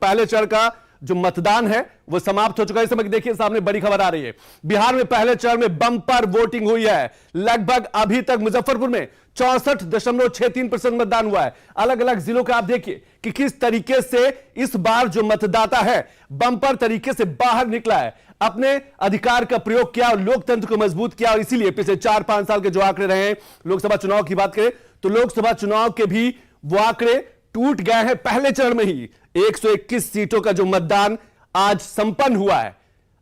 पहले चरण का जो मतदान है वो समाप्त हो चुका है। इस समय देखिए सामने बड़ी खबर आ रही है। बिहार में पहले चरण में बम्पर वोटिंग हुई है। लगभग अभी तक मुजफ्फरपुर में 64.63% मतदान हुआ है। अलग अलग जिलों का आप देखिए कि किस तरीके से इस बार जो मतदाता है बम्पर तरीके से बाहर निकला है, अपने अधिकार का प्रयोग किया और लोकतंत्र को मजबूत किया। और इसीलिए पिछले 4-5 साल के जो आंकड़े रहे हैं, लोकसभा चुनाव की बात करें तो लोकसभा चुनाव के भी वो आंकड़े टूट गए हैं। पहले चरण में ही 121 सीटों का जो मतदान आज संपन्न हुआ है।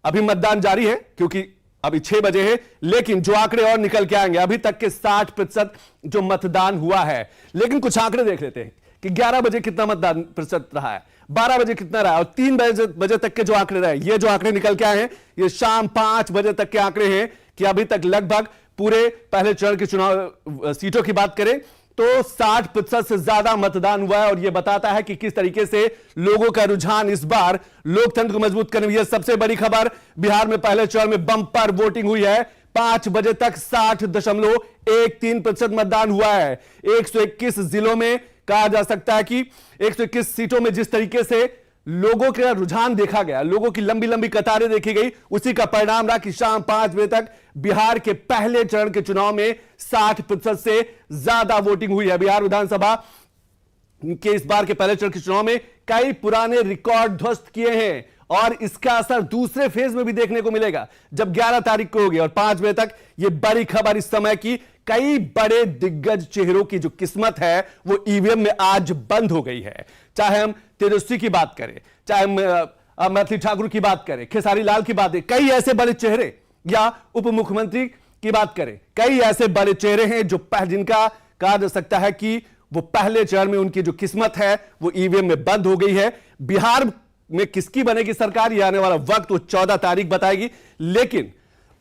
अभी मतदान जारी है क्योंकि अभी 6 बजे है, लेकिन जो आंकड़े और निकल के आएंगे, अभी तक के 60% जो मतदान हुआ है। लेकिन कुछ आंकड़े देख लेते हैं कि 11 बजे कितना मतदान प्रतिशत रहा है, 12 बजे कितना रहा और 3 बजे तक के जो आंकड़े रहे। ये जो आंकड़े निकल के आए हैं ये शाम 5 बजे तक के आंकड़े हैं कि अभी तक लगभग पूरे पहले चरण के चुनाव सीटों की बात करें तो 60% से ज्यादा मतदान हुआ है। और यह बताता है कि किस तरीके से लोगों का रुझान इस बार लोकतंत्र को मजबूत करने में। यह सबसे बड़ी खबर, बिहार में पहले चरण में बम्पर वोटिंग हुई है। 5 बजे तक 60.13% मतदान हुआ है। 121 जिलों में कहा जा सकता है कि 121 सीटों में जिस तरीके से लोगों का रुझान देखा गया, लोगों की लंबी लंबी कतारें देखी गई, उसी का परिणाम रहा कि शाम 5 बजे तक बिहार के पहले चरण के चुनाव में 60% से ज्यादा वोटिंग हुई है। बिहार विधानसभा के इस बार के पहले चरण के चुनाव में कई पुराने रिकॉर्ड ध्वस्त किए हैं और इसका असर दूसरे फेज में भी देखने को मिलेगा जब 11 तारीख को होगी। और 5 बजे तक यह बड़ी खबर इस समय की, कई बड़े दिग्गज चेहरों की जो किस्मत है वो ईवीएम में आज बंद हो गई है। चाहे हम तेजस्वी की बात करें, चाहे मैथिली ठाकुर की बात करें, खेसारी लाल की बात करें, कई ऐसे बड़े चेहरे, या उप मुख्यमंत्री की बात करें, कई ऐसे बड़े चेहरे हैं जो जिनका कहा जा सकता है कि वो पहले चरण में उनकी जो किस्मत है वो ईवीएम में बंद हो गई है। बिहार में किसकी बनेगी सरकार, ये आने वाला वक्त वो 14 तारीख बताएगी। लेकिन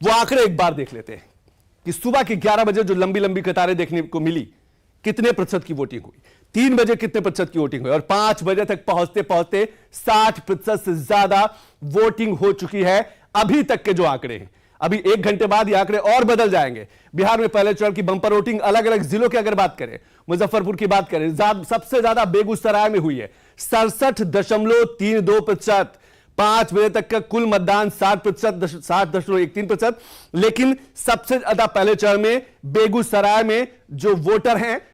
वो आंकड़े एक बार देख लेते हैं कि सुबह के 11 बजे जो लंबी लंबी कतारें देखने को मिली, कितने प्रतिशत की वोटिंग हुई, 3 बजे कितने प्रतिशत की वोटिंग हुई और 5 बजे तक पहुंचते पहुंचते 60% से ज्यादा वोटिंग हो चुकी है। अभी तक के जो आंकड़े हैं, अभी 1 घंटे बाद ये आंकड़े और बदल जाएंगे। बिहार में पहले चरण की बंपर वोटिंग अलग अलग जिलों की अगर बात करें, मुजफ्फरपुर की बात करें, सबसे ज्यादा बेगूसराय में हुई है 67.32%। 5 बजे तक का कुल मतदान 60%, 60.13%। लेकिन सबसे ज्यादा पहले चरण में बेगूसराय में जो वोटर हैं